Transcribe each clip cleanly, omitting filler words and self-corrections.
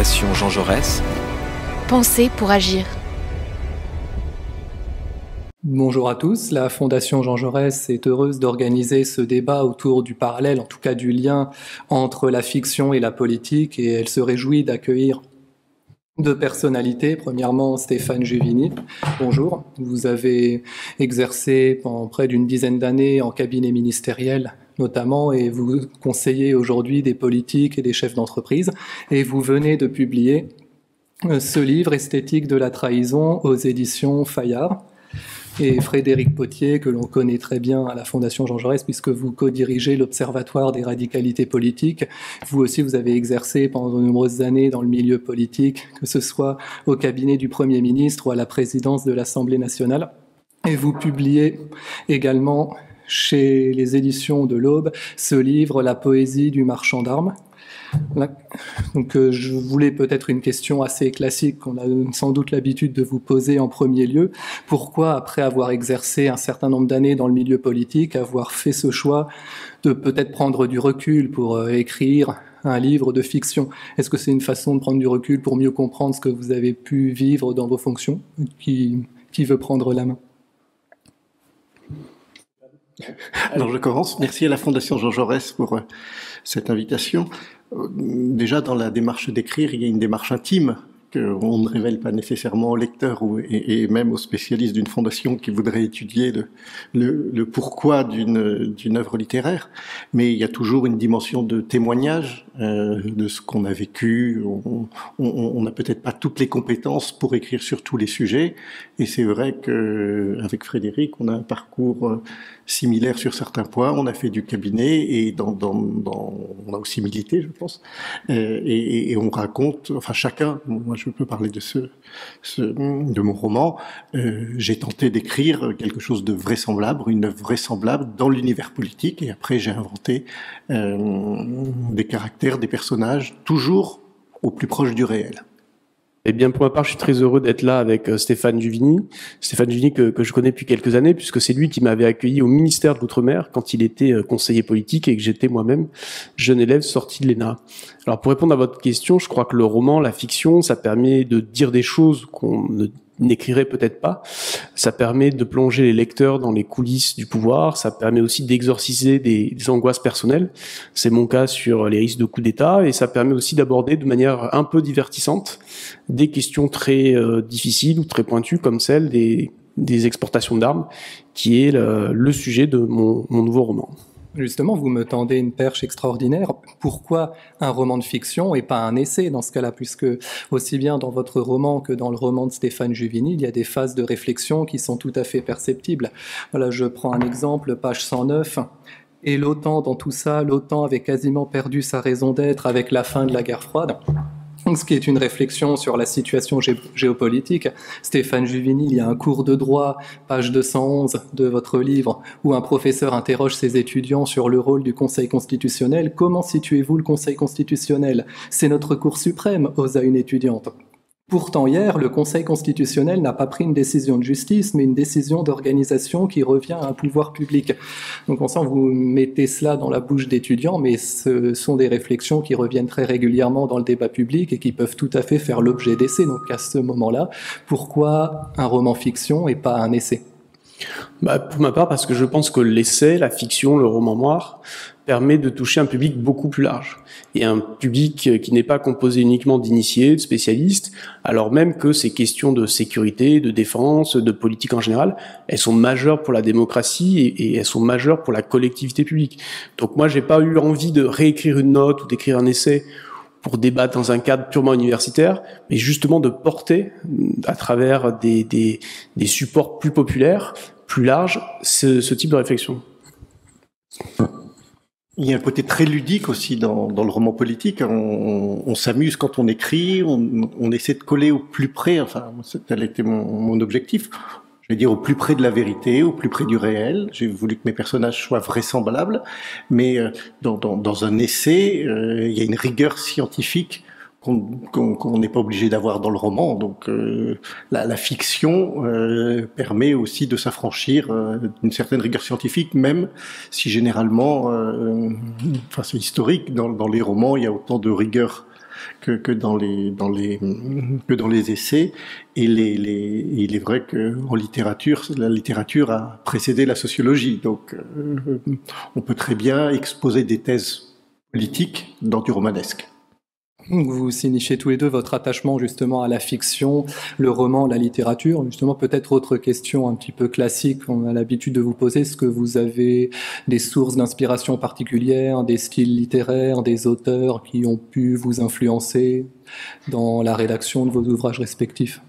Fondation Jean Jaurès. Penser pour agir. Bonjour à tous, la Fondation Jean Jaurès est heureuse d'organiser ce débat autour du parallèle, en tout cas du lien entre la fiction et la politique, et elle se réjouit d'accueillir deux personnalités. Premièrement, Stéphane Juvigny. Bonjour, vous avez exercé pendant près d'une dizaine d'années en cabinet ministériel notamment, et vous conseillez aujourd'hui des politiques et des chefs d'entreprise, et vous venez de publier ce livre, Esthétique de la trahison, aux éditions Fayard. Et Frédéric Pottier, que l'on connaît très bien à la Fondation Jean Jaurès, puisque vous co-dirigez l'Observatoire des radicalités politiques. Vous aussi, vous avez exercé pendant de nombreuses années dans le milieu politique, que ce soit au cabinet du Premier ministre ou à la présidence de l'Assemblée nationale. Et vous publiez également chez les éditions de l'Aube ce livre, La poésie du marchand d'armes. Donc, je voulais peut-être une question assez classique qu'on a sans doute l'habitude de vous poser en premier lieu. Pourquoi, après avoir exercé un certain nombre d'années dans le milieu politique, avoir fait ce choix de peut-être prendre du recul pour écrire un livre de fiction? Est-ce que c'est une façon de prendre du recul pour mieux comprendre ce que vous avez pu vivre dans vos fonctions? Qui veut prendre la main? Alors je commence. Merci à la Fondation Jean Jaurès pour cette invitation. Déjà, dans la démarche d'écrire, il y a une démarche intime qu'on ne révèle pas nécessairement au lecteur et même aux spécialistes d'une fondation qui voudraient étudier le pourquoi d'une œuvre littéraire. Mais il y a toujours une dimension de témoignage de ce qu'on a vécu. On n'a peut-être pas toutes les compétences pour écrire sur tous les sujets. Et c'est vrai qu'avec Frédéric, on a un parcours similaire sur certains points. On a fait du cabinet et on a aussi milité, je pense. Et on raconte, enfin chacun, moi je peux parler de mon roman, j'ai tenté d'écrire quelque chose de vraisemblable, une œuvre vraisemblable dans l'univers politique, et après j'ai inventé des caractères, des personnages, toujours au plus proche du réel. Eh bien, pour ma part, je suis très heureux d'être là avec Stéphane Juvigny. Stéphane Juvigny que je connais depuis quelques années, puisque c'est lui qui m'avait accueilli au ministère de l'Outre-mer quand il était conseiller politique et que j'étais moi-même jeune élève sorti de l'ENA. Alors, pour répondre à votre question, je crois que le roman, la fiction, ça permet de dire des choses qu'on n'écrirait peut-être pas. Ça permet de plonger les lecteurs dans les coulisses du pouvoir. Ça permet aussi d'exorciser des angoisses personnelles. C'est mon cas sur les risques de coup d'État. Et ça permet aussi d'aborder de manière un peu divertissante des questions très difficiles ou très pointues, comme celle des exportations d'armes, qui est le sujet de mon nouveau roman. Justement, vous me tendez une perche extraordinaire. Pourquoi un roman de fiction et pas un essai dans ce cas-là? Puisque aussi bien dans votre roman que dans le roman de Stéphane Juvigny, il y a des phases de réflexion qui sont tout à fait perceptibles. Voilà, je prends un exemple, page 109. Et l'OTAN, dans tout ça, l'OTAN avait quasiment perdu sa raison d'être avec la fin de la guerre froide. Ce qui est une réflexion sur la situation géopolitique. Stéphane Juvigny, il y a un cours de droit, page 211 de votre livre, où un professeur interroge ses étudiants sur le rôle du Conseil constitutionnel. Comment situez-vous le Conseil constitutionnel? C'est notre cour suprême, osa une étudiante. Pourtant, hier, le Conseil constitutionnel n'a pas pris une décision de justice, mais une décision d'organisation qui revient à un pouvoir public. Donc, on sent que vous mettez cela dans la bouche d'étudiants, mais ce sont des réflexions qui reviennent très régulièrement dans le débat public et qui peuvent tout à fait faire l'objet d'essais. Donc, à ce moment-là, pourquoi un roman fiction et pas un essai? Pour ma part, parce que je pense que l'essai, la fiction, le roman noir, permet de toucher un public beaucoup plus large. Et un public qui n'est pas composé uniquement d'initiés, de spécialistes, alors même que ces questions de sécurité, de défense, de politique en général, elles sont majeures pour la démocratie et elles sont majeures pour la collectivité publique. Donc moi, j'ai pas eu envie de réécrire une note ou d'écrire un essai pour débattre dans un cadre purement universitaire, mais justement de porter, à travers des supports plus populaires, plus larges, ce type de réflexion. Il y a un côté très ludique aussi dans le roman politique. On s'amuse quand on écrit, on essaie de coller au plus près, enfin, tel était mon objectif, je vais dire au plus près de la vérité, au plus près du réel. J'ai voulu que mes personnages soient vraisemblables, mais dans un essai, il y a une rigueur scientifique qu'on n'est pas obligé d'avoir dans le roman. Donc la fiction permet aussi de s'affranchir d'une certaine rigueur scientifique, même si généralement, enfin c'est historique, dans les romans il y a autant de rigueur que dans les essais. Et il est vrai qu'en littérature, la littérature a précédé la sociologie. Donc, on peut très bien exposer des thèses politiques dans du romanesque. Vous signifiez tous les deux votre attachement justement à la fiction, le roman, la littérature. Justement, peut-être autre question un petit peu classique, on a l'habitude de vous poser, est-ce que vous avez des sources d'inspiration particulières, des styles littéraires, des auteurs qui ont pu vous influencer dans la rédaction de vos ouvrages respectifs ?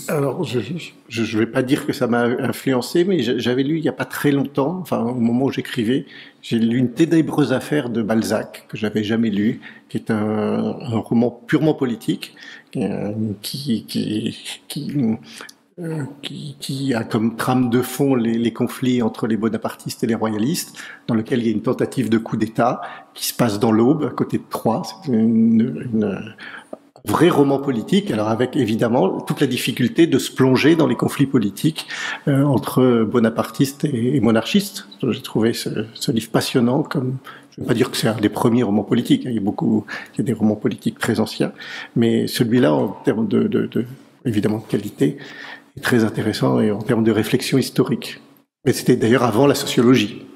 Alors, je vais pas dire que ça m'a influencé, mais j'avais lu il y a pas très longtemps, enfin au moment où j'écrivais, j'ai lu Une ténébreuse affaire de Balzac que j'avais jamais lu, qui est un roman purement politique, qui a comme trame de fond les conflits entre les bonapartistes et les royalistes, dans lequel il y a une tentative de coup d'État qui se passe dans l'Aube, à côté de Troyes. C'est vrai roman politique, alors avec évidemment toute la difficulté de se plonger dans les conflits politiques entre bonapartistes et monarchistes. J'ai trouvé ce livre passionnant, comme je ne veux pas dire que c'est un des premiers romans politiques, il y a des romans politiques très anciens, mais celui-là, en termes évidemment de qualité, est très intéressant et en termes de réflexion historique. Mais c'était d'ailleurs avant la sociologie.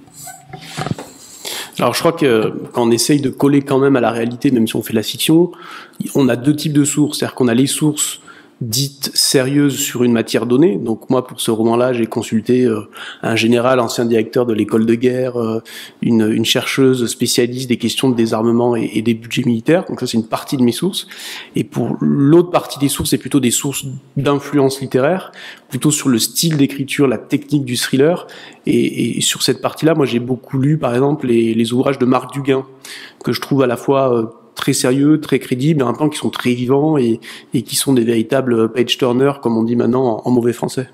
Alors je crois que quand on essaye de coller quand même à la réalité, même si on fait de la fiction, on a deux types de sources. C'est-à-dire qu'on a les sources dites sérieuses sur une matière donnée. Donc moi, pour ce roman-là, j'ai consulté un général, ancien directeur de l'école de guerre, une chercheuse spécialiste des questions de désarmement et des budgets militaires. Donc ça, c'est une partie de mes sources. Et pour l'autre partie des sources, c'est plutôt des sources d'influence littéraire, plutôt sur le style d'écriture, la technique du thriller. Et sur cette partie-là, moi, j'ai beaucoup lu, par exemple, les ouvrages de Marc Duguin, que je trouve à la fois très sérieux, très crédibles, et en même temps qui sont très vivants et qui sont des véritables page-turners, comme on dit maintenant en mauvais français.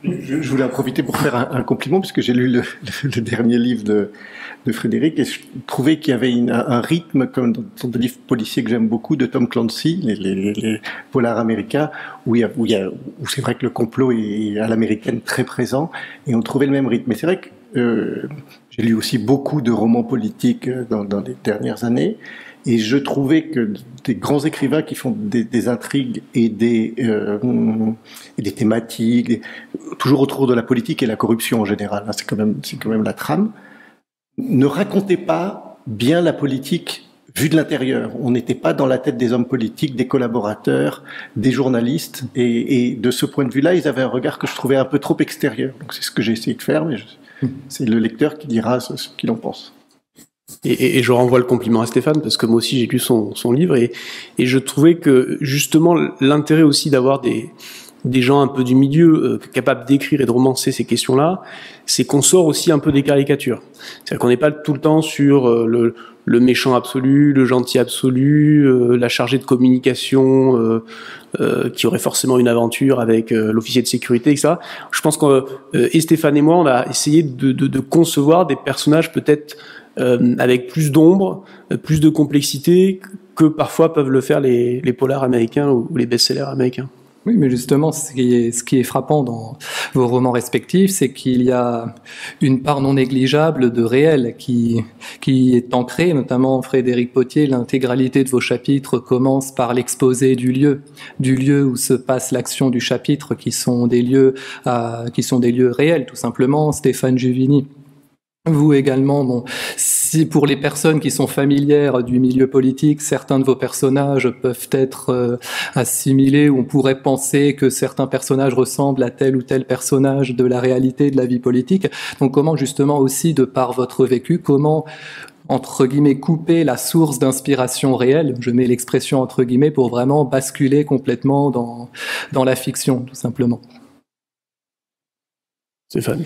Je voulais en profiter pour faire un compliment, puisque j'ai lu le dernier livre de Frédéric, et je trouvais qu'il y avait un rythme, comme dans des livres policiers que j'aime beaucoup, de Tom Clancy, les polars américains, où c'est vrai que le complot est à l'américaine très présent, et on trouvait le même rythme. Mais c'est vrai que j'ai lu aussi beaucoup de romans politiques dans les dernières années, et je trouvais que des grands écrivains qui font des intrigues et des thématiques, toujours autour de la politique et la corruption en général, hein, c'est quand même la trame, ne racontaient pas bien la politique vue de l'intérieur. On n'était pas dans la tête des hommes politiques, des collaborateurs, des journalistes, et de ce point de vue-là, ils avaient un regard que je trouvais un peu trop extérieur. Donc c'est ce que j'ai essayé de faire, mais c'est le lecteur qui dira ce qu'il en pense. Et je renvoie le compliment à Stéphane, parce que moi aussi j'ai lu son livre, et je trouvais que justement l'intérêt aussi d'avoir des gens un peu du milieu capables d'écrire et de romancer ces questions-là, c'est qu'on sort aussi un peu des caricatures. C'est-à-dire qu'on n'est pas tout le temps sur le méchant absolu, le gentil absolu, la chargée de communication qui aurait forcément une aventure avec l'officier de sécurité, etc. Je pense que Stéphane et moi, on a essayé de concevoir des personnages peut-être avec plus d'ombre, plus de complexité que parfois peuvent le faire les polars américains ou les best-sellers américains. Oui, mais justement, ce qui est frappant dans vos romans respectifs, c'est qu'il y a une part non négligeable de réel qui est ancrée, notamment Frédéric Pottier, l'intégralité de vos chapitres commence par l'exposé du lieu où se passe l'action du chapitre, qui sont des lieux réels, tout simplement. Stéphane Juvigny. Vous également, bon, si pour les personnes qui sont familières du milieu politique, certains de vos personnages peuvent être assimilés, ou on pourrait penser que certains personnages ressemblent à tel ou tel personnage de la réalité de la vie politique. Donc comment justement aussi, de par votre vécu, comment entre guillemets couper la source d'inspiration réelle, je mets l'expression entre guillemets, pour vraiment basculer complètement dans la fiction, tout simplement. Stéphane.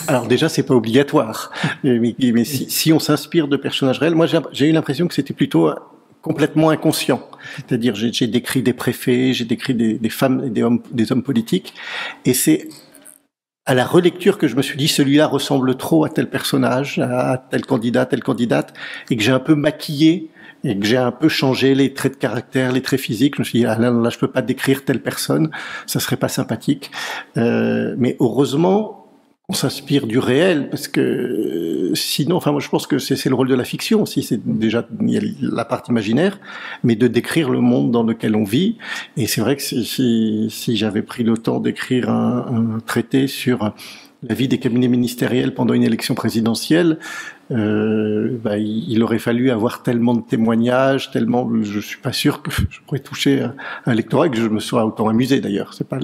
Alors déjà, c'est pas obligatoire, mais si on s'inspire de personnages réels, moi j'ai eu l'impression que c'était plutôt complètement inconscient. C'est-à-dire, j'ai décrit des préfets, j'ai décrit des femmes et des hommes politiques, et c'est à la relecture que je me suis dit, celui-là ressemble trop à tel personnage, à tel candidat, telle candidate, et que j'ai un peu maquillé, et que j'ai un peu changé les traits de caractère, les traits physiques. Je me suis dit, là, je peux pas décrire telle personne, ça serait pas sympathique. Mais heureusement, qu'on s'inspire du réel, parce que sinon, enfin moi je pense que c'est le rôle de la fiction aussi, c'est déjà il y a la part imaginaire, mais de décrire le monde dans lequel on vit. Et c'est vrai que si j'avais pris le temps d'écrire un traité sur la vie des cabinets ministériels pendant une élection présidentielle, il aurait fallu avoir tellement de témoignages, tellement, je suis pas sûr que je pourrais toucher un lectorat et que je me sois autant amusé d'ailleurs. C'est pas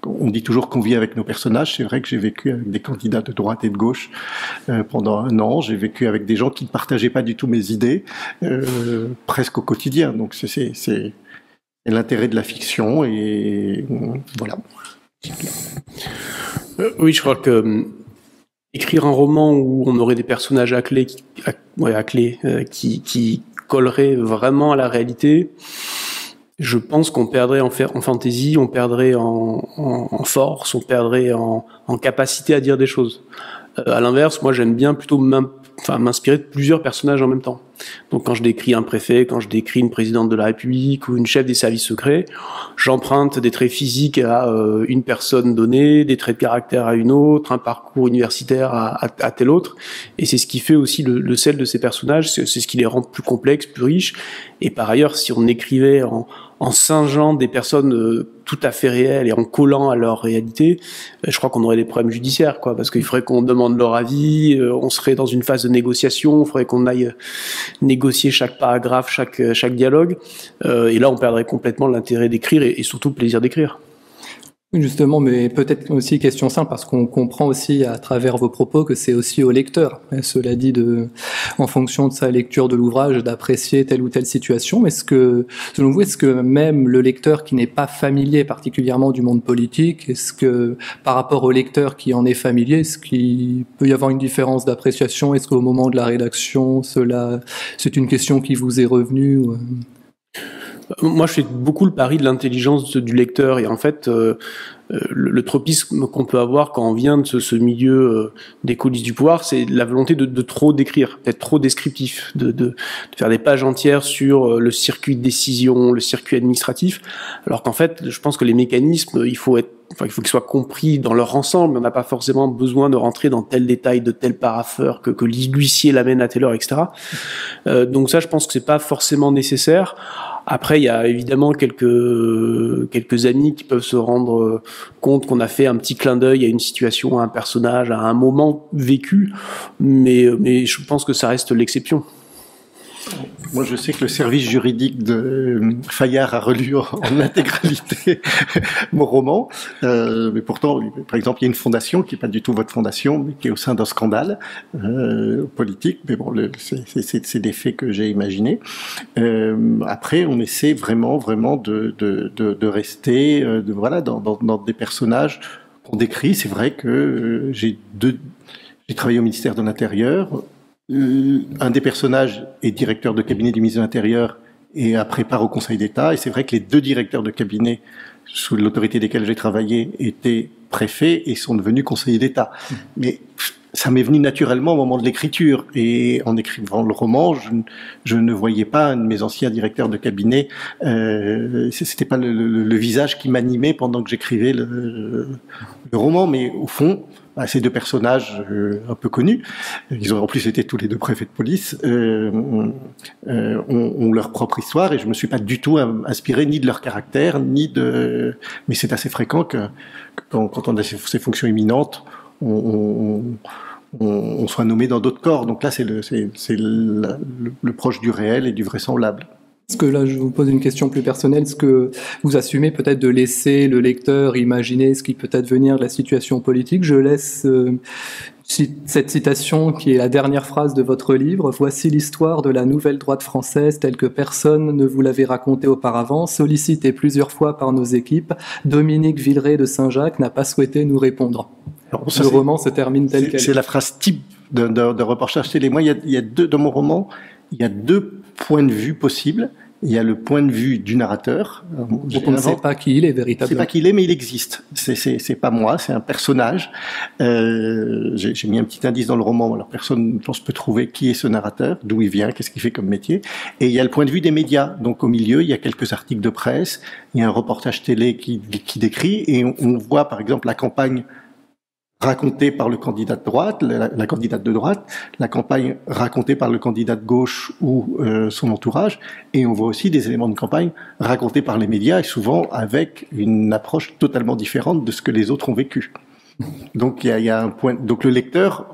on dit toujours qu'on vit avec nos personnages. C'est vrai que j'ai vécu avec des candidats de droite et de gauche pendant 1 an. J'ai vécu avec des gens qui ne partageaient pas du tout mes idées, presque au quotidien. Donc c'est l'intérêt de la fiction et voilà. Oui, je crois que écrire un roman où on aurait des personnages à clé qui colleraient vraiment à la réalité, je pense qu'on perdrait en fantaisie, on perdrait en force, on perdrait en capacité à dire des choses. À l'inverse, moi j'aime bien plutôt m'inspirer de plusieurs personnages en même temps. Donc quand je décris un préfet, quand je décris une présidente de la République ou une chef des services secrets, j'emprunte des traits physiques à une personne donnée, des traits de caractère à une autre, un parcours universitaire à tel autre. Et c'est ce qui fait aussi le sel de ces personnages, c'est ce qui les rend plus complexes, plus riches. Et par ailleurs, si on écrivait en singeant des personnes tout à fait réelles et en collant à leur réalité, je crois qu'on aurait des problèmes judiciaires, quoi, parce qu'il faudrait qu'on demande leur avis, on serait dans une phase de négociation, il faudrait qu'on aille négocier chaque paragraphe, chaque dialogue, et là on perdrait complètement l'intérêt d'écrire et surtout le plaisir d'écrire. Justement, mais peut-être aussi question simple, parce qu'on comprend aussi à travers vos propos que c'est aussi au lecteur, cela dit, en fonction de sa lecture de l'ouvrage, d'apprécier telle ou telle situation. Mais selon vous, est-ce que même le lecteur qui n'est pas familier particulièrement du monde politique, est-ce que par rapport au lecteur qui en est familier, est-ce qu'il peut y avoir une différence d'appréciation? Est-ce qu'au moment de la rédaction, c'est une question qui vous est revenue ou... Moi, je fais beaucoup le pari de l'intelligence du lecteur et en fait, le tropisme qu'on peut avoir quand on vient de ce milieu des coulisses du pouvoir, c'est la volonté de trop décrire, d'être trop descriptif, de faire des pages entières sur le circuit de décision, le circuit administratif, alors qu'en fait, je pense que les mécanismes, il faut qu'ils soient compris dans leur ensemble, mais on n'a pas forcément besoin de rentrer dans tel détail, de tel parapheur, que l'huissier l'amène à telle heure, etc. Donc ça, je pense que c'est pas forcément nécessaire. Après, il y a évidemment quelques amis qui peuvent se rendre compte qu'on a fait un petit clin d'œil à une situation, à un personnage, à un moment vécu, mais je pense que ça reste l'exception. Moi, je sais que le service juridique de Fayard a relu en intégralité mon roman, mais pourtant, par exemple, il y a une fondation qui n'est pas du tout votre fondation, mais qui est au sein d'un scandale politique. Mais bon, c'est des faits que j'ai imaginés. Après, on essaie vraiment de rester, voilà, dans des personnages qu'on décrit. C'est vrai que j'ai travaillé au ministère de l'Intérieur. Un des personnages est directeur de cabinet du ministre de l'Intérieur et après part au Conseil d'État. Et c'est vrai que les 2 directeurs de cabinet sous l'autorité desquels j'ai travaillé étaient préfets et sont devenus conseillers d'État. Mais ça m'est venu naturellement au moment de l'écriture. Et en écrivant le roman, je ne voyais pas un de mes anciens directeurs de cabinet. C'était pas le visage qui m'animait pendant que j'écrivais le roman, mais au fond, ces 2 personnages un peu connus, ils ont en plus été tous les 2 préfets de police, ont leur propre histoire et je me suis pas du tout inspiré ni de leur caractère, mais c'est assez fréquent que quand on a ces fonctions éminentes, on soit nommé dans d'autres corps. Donc là, c'est le proche du réel et du vraisemblable. Est-ce que là, je vous pose une question plus personnelle, est-ce que vous assumez peut-être de laisser le lecteur imaginer ce qui peut advenir de la situation politique? Je laisse cette citation qui est la dernière phrase de votre livre. Voici l'histoire de la nouvelle droite française telle que personne ne vous l'avait racontée auparavant. Sollicité plusieurs fois par nos équipes, Dominique Villeray de Saint-Jacques n'a pas souhaité nous répondre. Alors, le roman se termine tel quel. C'est la phrase type d'un reportage télé. Moi, il y a dans mon roman, il y a 2 points de vue possibles. Il y a le point de vue du narrateur. Donc on ne sait pas qui il est véritablement. C'est pas qui il est, mais il existe. C'est pas moi, c'est un personnage. J'ai mis un petit indice dans le roman. Alors personne, je pense, peut trouver qui est ce narrateur, d'où il vient, qu'est-ce qu'il fait comme métier. Et il y a le point de vue des médias. Donc au milieu, il y a quelques articles de presse, il y a un reportage télé qui décrit, et on voit par exemple la campagne racontée par le candidat de droite, la candidate de droite, la campagne racontée par le candidat de gauche ou son entourage, et on voit aussi des éléments de campagne racontés par les médias, et souvent avec une approche totalement différente de ce que les autres ont vécu. Donc il y a un point. Donc le lecteur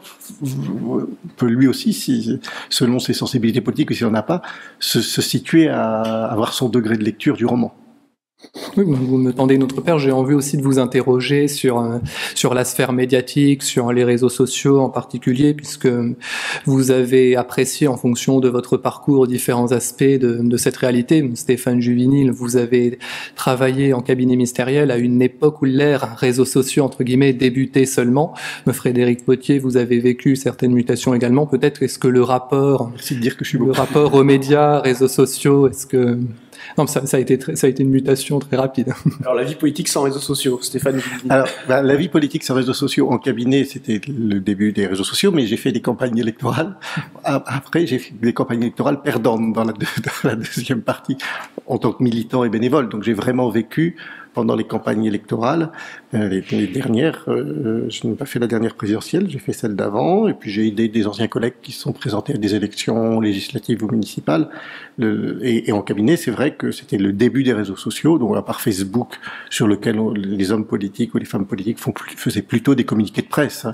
peut lui aussi, selon ses sensibilités politiques ou s'il n'en a pas, se situer à avoir son degré de lecture du roman. Oui, vous me tendez une autre paire. J'ai envie aussi de vous interroger sur la sphère médiatique, sur les réseaux sociaux en particulier, puisque vous avez apprécié en fonction de votre parcours différents aspects de cette réalité. Stéphane Juvinil, vous avez travaillé en cabinet ministériel à une époque où l'ère réseaux sociaux, entre guillemets, débutait seulement. Frédéric Potier, vous avez vécu certaines mutations également. Peut-être est-ce que le rapport, Merci de dire que je suis le rapport aux médias, réseaux sociaux, est-ce que... Non, ça a été une mutation très rapide. Alors, la vie politique sans réseaux sociaux, Stéphane. Alors, la vie politique sans réseaux sociaux, en cabinet, c'était le début des réseaux sociaux, mais j'ai fait des campagnes électorales. Après, j'ai fait des campagnes électorales perdantes dans la deuxième partie, en tant que militant et bénévole. Donc, j'ai vraiment vécu pendant les campagnes électorales, les dernières, je n'ai pas fait la dernière présidentielle, j'ai fait celle d'avant, et puis j'ai aidé des anciens collègues qui se sont présentés à des élections législatives ou municipales. Et en cabinet, c'est vrai que c'était le début des réseaux sociaux, donc à part Facebook, sur lequel les hommes politiques ou les femmes politiques faisaient plutôt des communiqués de presse.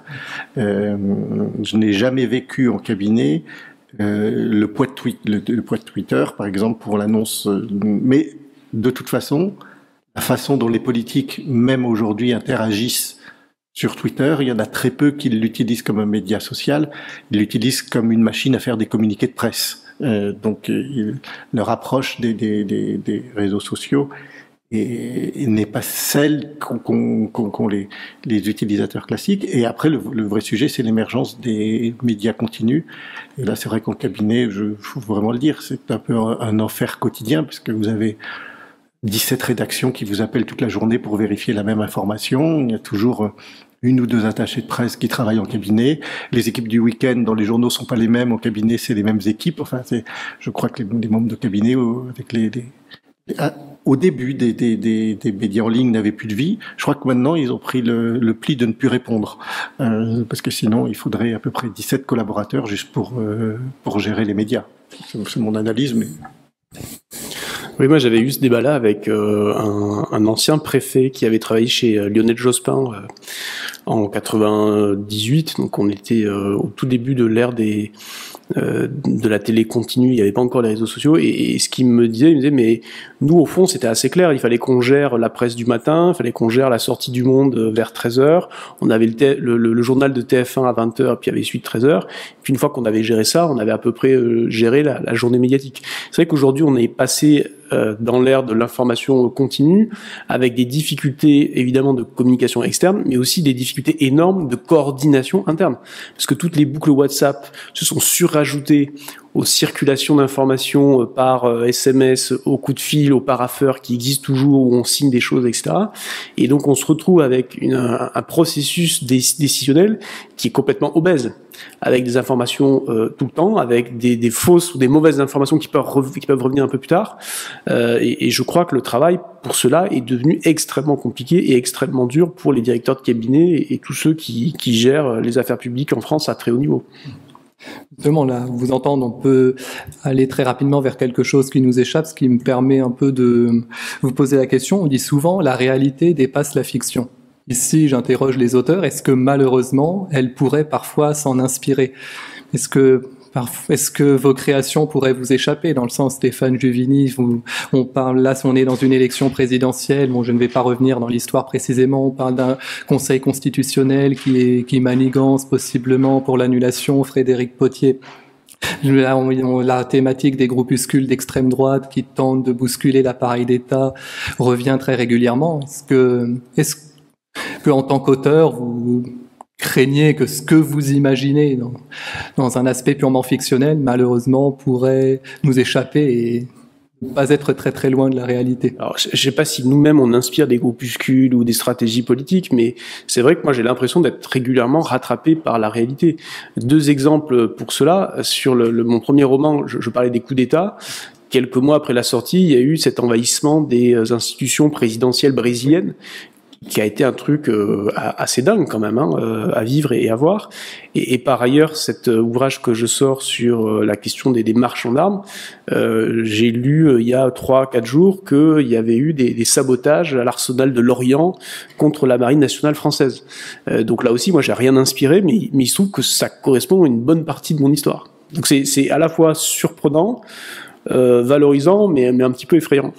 Je n'ai jamais vécu en cabinet le poids de Twitter, par exemple, pour l'annonce. Mais de toute façon, la façon dont les politiques, même aujourd'hui, interagissent sur Twitter, il y en a très peu qui l'utilisent comme un média social, ils l'utilisent comme une machine à faire des communiqués de presse. Donc leur approche des réseaux sociaux n'est pas celle qu'ont les utilisateurs classiques. Et après, le vrai sujet, c'est l'émergence des médias continus. Et là, c'est vrai qu'en cabinet, faut vraiment le dire, c'est un peu un enfer quotidien, parce que vous avez 17 rédactions qui vous appellent toute la journée pour vérifier la même information. Il y a toujours une ou deux attachés de presse qui travaillent en cabinet. Les équipes du week-end dans les journaux sont pas les mêmes. En cabinet, c'est les mêmes équipes. Enfin, je crois que les membres de cabinet, avec au début des médias en ligne n'avaient plus de vie. Je crois que maintenant, ils ont pris le pli de ne plus répondre. Parce que sinon, il faudrait à peu près 17 collaborateurs juste pour gérer les médias. C'est mon analyse, mais... Oui, moi j'avais eu ce débat-là avec un ancien préfet qui avait travaillé chez Lionel Jospin en 98, donc on était au tout début de l'ère de la télé continue, il n'y avait pas encore les réseaux sociaux, et ce qu'il me disait, mais nous au fond c'était assez clair, il fallait qu'on gère la presse du matin, il fallait qu'on gère la sortie du Monde vers 13h, on avait le journal de TF1 à 20h, puis il y avait celui de 13h, puis une fois qu'on avait géré ça, on avait à peu près géré la journée médiatique. C'est vrai qu'aujourd'hui on est passé dans l'ère de l'information continue, avec des difficultés évidemment de communication externe, mais aussi des difficultés énormes de coordination interne. Parce que toutes les boucles WhatsApp se sont surajoutées aux circulations d'informations par SMS, au coup de fil, au parapheur qui existe toujours, où on signe des choses, etc. Et donc on se retrouve avec un processus décisionnel qui est complètement obèse, avec des informations tout le temps, avec des fausses ou des mauvaises informations qui peuvent revenir un peu plus tard. Et je crois que le travail, pour cela, est devenu extrêmement compliqué et extrêmement dur pour les directeurs de cabinet et tous ceux qui gèrent les affaires publiques en France à très haut niveau. Justement, là, vous entendre, on peut aller très rapidement vers quelque chose qui nous échappe, ce qui me permet un peu de vous poser la question. On dit souvent, la réalité dépasse la fiction. Ici, j'interroge les auteurs. Est-ce que malheureusement, elles pourraient parfois s'en inspirer ? Est-ce que vos créations pourraient vous échapper? Dans le sens, Stéphane Juvigny, on parle là, on est dans une élection présidentielle. Bon, je ne vais pas revenir dans l'histoire précisément. On parle d'un conseil constitutionnel qui manigance possiblement pour l'annulation. Frédéric Potier. Là, la thématique des groupuscules d'extrême droite qui tentent de bousculer l'appareil d'État revient très régulièrement. Est-ce que en tant qu'auteur, vous craignez que ce que vous imaginez dans un aspect purement fictionnel, malheureusement, pourrait nous échapper et ne pas être très très loin de la réalité? Alors, je ne sais pas si nous-mêmes on inspire des groupuscules ou des stratégies politiques, mais c'est vrai que moi j'ai l'impression d'être régulièrement rattrapé par la réalité. 2 exemples pour cela. Sur mon premier roman, je parlais des coups d'État. Quelques mois après la sortie, il y a eu cet envahissement des institutions présidentielles brésiliennes qui a été un truc assez dingue quand même, à vivre et à voir. Et par ailleurs, cet ouvrage que je sors sur la question des marches en armes, j'ai lu il y a 3-4 jours qu'il y avait eu des sabotages à l'arsenal de Lorient contre la marine nationale française. Donc là aussi, moi, j'ai rien inspiré, mais il se trouve que ça correspond à une bonne partie de mon histoire. Donc c'est à la fois surprenant, valorisant, mais un petit peu effrayant.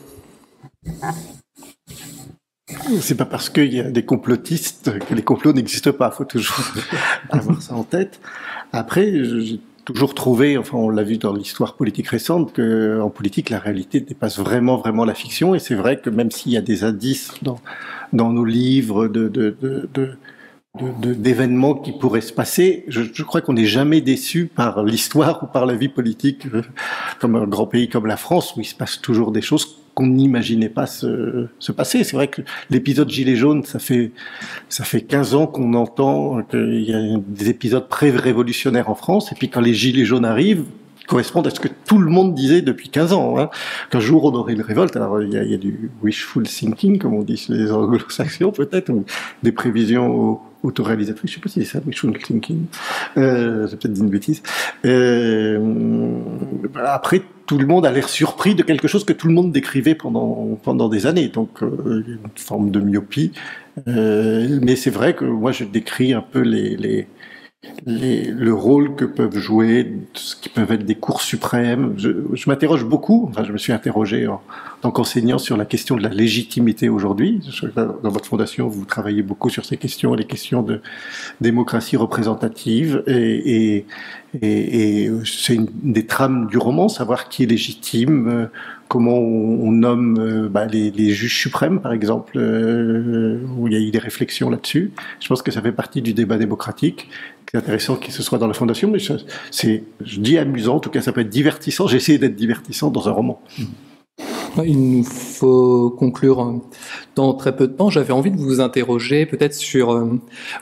C'est pas parce qu'il y a des complotistes que les complots n'existent pas. Il faut toujours avoir ça en tête. Après, j'ai toujours trouvé, enfin on l'a vu dans l'histoire politique récente, que en politique la réalité dépasse vraiment la fiction. Et c'est vrai que même s'il y a des indices dans nos livres d'événements qui pourraient se passer, je crois qu'on n'est jamais déçu par l'histoire ou par la vie politique, comme un grand pays comme la France, où il se passe toujours des choses qu'on n'imaginait pas se passer. C'est vrai que l'épisode Gilets jaunes, ça fait 15 ans qu'on entend qu'il y a des épisodes pré-révolutionnaires en France, et puis quand les Gilets jaunes arrivent, ils correspondent à ce que tout le monde disait depuis 15 ans, hein, qu'un jour on aurait une révolte. Alors il y a du wishful thinking, comme on dit chez les anglo-saxons peut-être, ou des prévisions autoréalisatrices, je sais pas si c'est ça, wishful thinking, j'ai peut-être dit une bêtise. Après, tout le monde a l'air surpris de quelque chose que tout le monde décrivait pendant des années, donc une forme de myopie. Mais c'est vrai que moi je décris un peu le rôle que peuvent jouer, ce qui peuvent être des cours suprêmes. Je m'interroge beaucoup, enfin je me suis interrogé en tant qu'enseignant sur la question de la légitimité aujourd'hui. Dans votre fondation, vous travaillez beaucoup sur ces questions, les questions de démocratie représentative, et c'est une des trames du roman, savoir qui est légitime, comment on nomme les juges suprêmes, par exemple, où il y a eu des réflexions là-dessus. Je pense que ça fait partie du débat démocratique. C'est intéressant que ce soit dans la fondation, mais je dis amusant, en tout cas ça peut être divertissant. J'ai essayé d'être divertissant dans un roman. Il nous faut conclure dans très peu de temps. J'avais envie de vous interroger peut-être sur...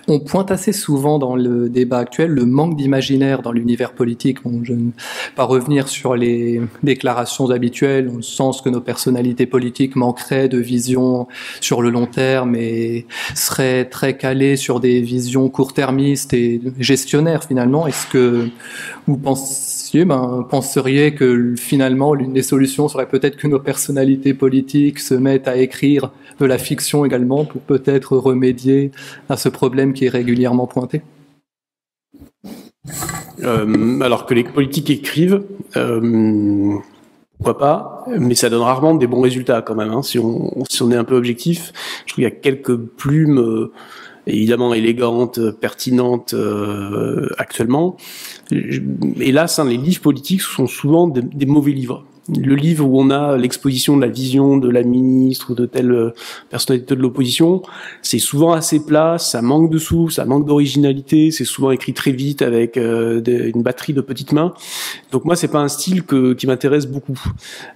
on pointe assez souvent dans le débat actuel le manque d'imaginaire dans l'univers politique. Bon, je ne vais pas revenir sur les déclarations habituelles, dans le sens que nos personnalités politiques manqueraient de vision sur le long terme et seraient très calées sur des visions court-termistes et gestionnaires finalement. Est-ce que vous penseriez que finalement l'une des solutions serait peut-être que nos personnalités politiques se mettent à écrire de la fiction également pour peut-être remédier à ce problème qui est régulièrement pointé? Alors que les politiques écrivent, pourquoi pas, mais ça donne rarement des bons résultats quand même, hein, si on est un peu objectif. Je trouve qu'il y a quelques plumes évidemment élégantes, pertinentes actuellement. Hélas, les livres politiques sont souvent des mauvais livres. Le livre où on a l'exposition de la vision de la ministre ou de telle personnalité de l'opposition, c'est souvent assez plat, ça manque de souffle, ça manque d'originalité, c'est souvent écrit très vite avec une batterie de petites mains. Donc moi, c'est pas un style qui m'intéresse beaucoup.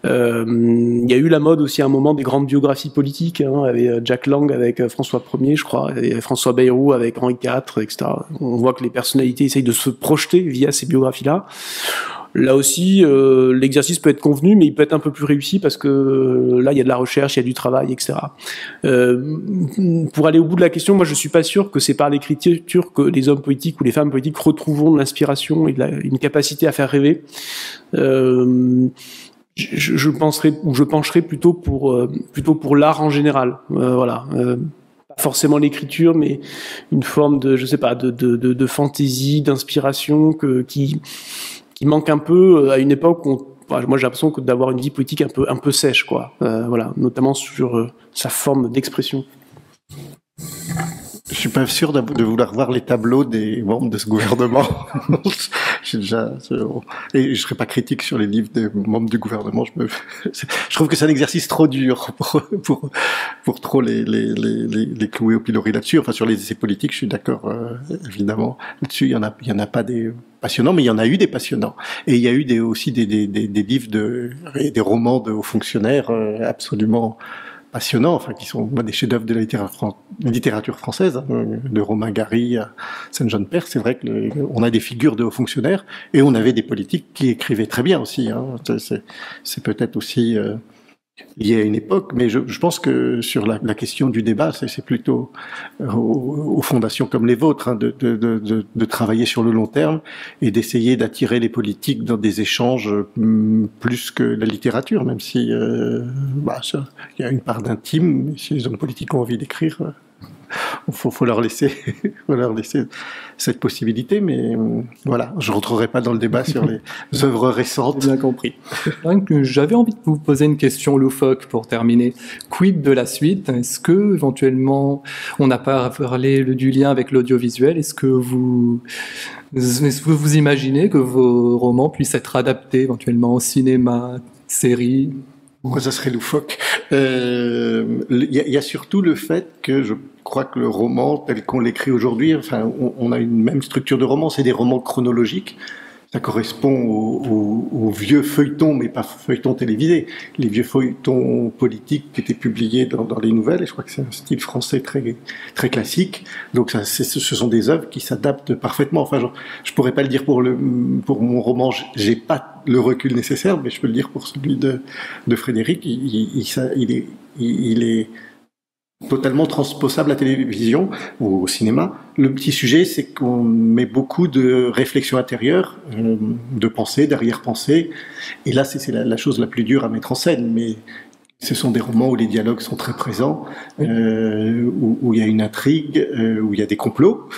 Il y a eu la mode aussi à un moment des grandes biographies politiques, hein, avec Jack Lang avec François Ier, je crois, et François Bayrou avec Henri IV, etc. On voit que les personnalités essayent de se projeter via ces biographies-là. Là aussi, l'exercice peut être convenu, mais il peut être un peu plus réussi parce que là, il y a de la recherche, il y a du travail, etc. Pour aller au bout de la question, moi, je suis pas sûr que c'est par l'écriture que les hommes politiques ou les femmes politiques retrouveront de l'inspiration et une capacité à faire rêver. Je pencherais plutôt pour l'art en général. Voilà. Pas forcément l'écriture, mais une forme de, je sais pas, de fantaisie, d'inspiration qui manque un peu à une époque où moi j'ai l'impression d'avoir une vie politique un peu sèche, quoi. Voilà, notamment sur sa forme d'expression. Je suis pas sûr de vouloir voir les tableaux des membres de ce gouvernement. Et je serais pas critique sur les livres des membres du gouvernement. Je trouve que c'est un exercice trop dur pour trop les clouer au pilori là-dessus. Enfin, sur les essais politiques, je suis d'accord, évidemment. Là-dessus, il y en a pas des passionnants, mais il y en a eu des passionnants. Et il y a eu aussi des livres et des romans de hauts fonctionnaires absolument passionnants, enfin qui sont des chefs-d'œuvre de la littérature française, hein, de Romain Gary à Saint-Jean-de-Perse. C'est vrai que on a des figures de hauts fonctionnaires et on avait des politiques qui écrivaient très bien aussi. Hein. C'est peut-être aussi lié à une époque, mais je pense que sur la question du débat, c'est plutôt aux fondations comme les vôtres, hein, de travailler sur le long terme et d'essayer d'attirer les politiques dans des échanges plus que la littérature, même si il y a une part d'intime. Si les hommes politiques ont envie d'écrire, faut leur laisser cette possibilité, mais voilà, je rentrerai pas dans le débat sur les œuvres récentes. J'ai bien compris. J'avais envie de vous poser une question loufoque pour terminer. Quid de la suite? Est-ce que éventuellement, on n'a pas parlé du lien avec l'audiovisuel? Est-ce que vous imaginez que vos romans puissent être adaptés éventuellement au cinéma, séries? Pourquoi ça serait loufoque? Y a surtout le fait que je crois que le roman tel qu'on l'écrit aujourd'hui, enfin, on a une même structure de roman, c'est des romans chronologiques. Ça correspond aux vieux feuilletons, mais pas feuilletons télévisés, les vieux feuilletons politiques qui étaient publiés dans les nouvelles, et je crois que c'est un style français très, très classique. Donc ce sont des œuvres qui s'adaptent parfaitement. Enfin, je pourrais pas le dire pour mon roman, j'ai pas le recul nécessaire, mais je peux le dire pour celui de Frédéric, il est totalement transposable à la télévision ou au cinéma. Le petit sujet, c'est qu'on met beaucoup de réflexion intérieure, de pensée, d'arrière-pensée, et là, c'est la chose la plus dure à mettre en scène, mais ce sont des romans où les dialogues sont très présents, où il y a une intrigue, où il y a des complots,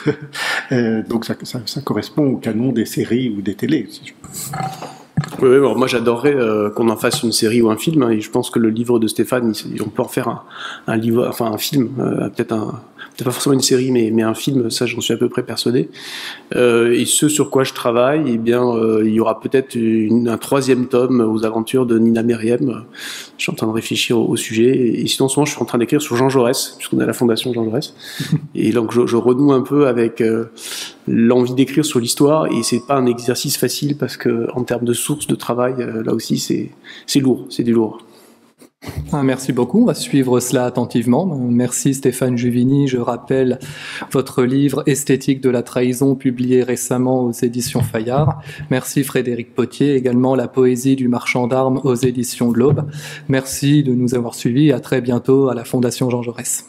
donc ça correspond au canon des séries ou des télés, si je peux. Oui, alors moi j'adorerais qu'on en fasse une série ou un film, hein, et je pense que le livre de Stéphane, on peut en faire un livre, enfin un film, peut-être pas forcément une série, mais un film, ça j'en suis à peu près persuadé. Et ce sur quoi je travaille, eh bien, il y aura peut-être un 3e tome aux aventures de Nina Meriem. Je suis en train de réfléchir au sujet, et sinon en ce moment je suis en train d'écrire sur Jean Jaurès, puisqu'on est à la Fondation Jean Jaurès, et donc je renoue un peu avec l'envie d'écrire sur l'histoire, et c'est pas un exercice facile parce que en termes de sources de travail, là aussi c'est lourd, c'est du lourd. Merci beaucoup, on va suivre cela attentivement. Merci Stéphane Juvigny. Je rappelle votre livre Esthétique de la trahison, publié récemment aux éditions Fayard. Merci Frédéric Potier, également La poésie du marchand d'armes aux éditions de l'Aube. Merci de nous avoir suivis et à très bientôt à la Fondation Jean Jaurès.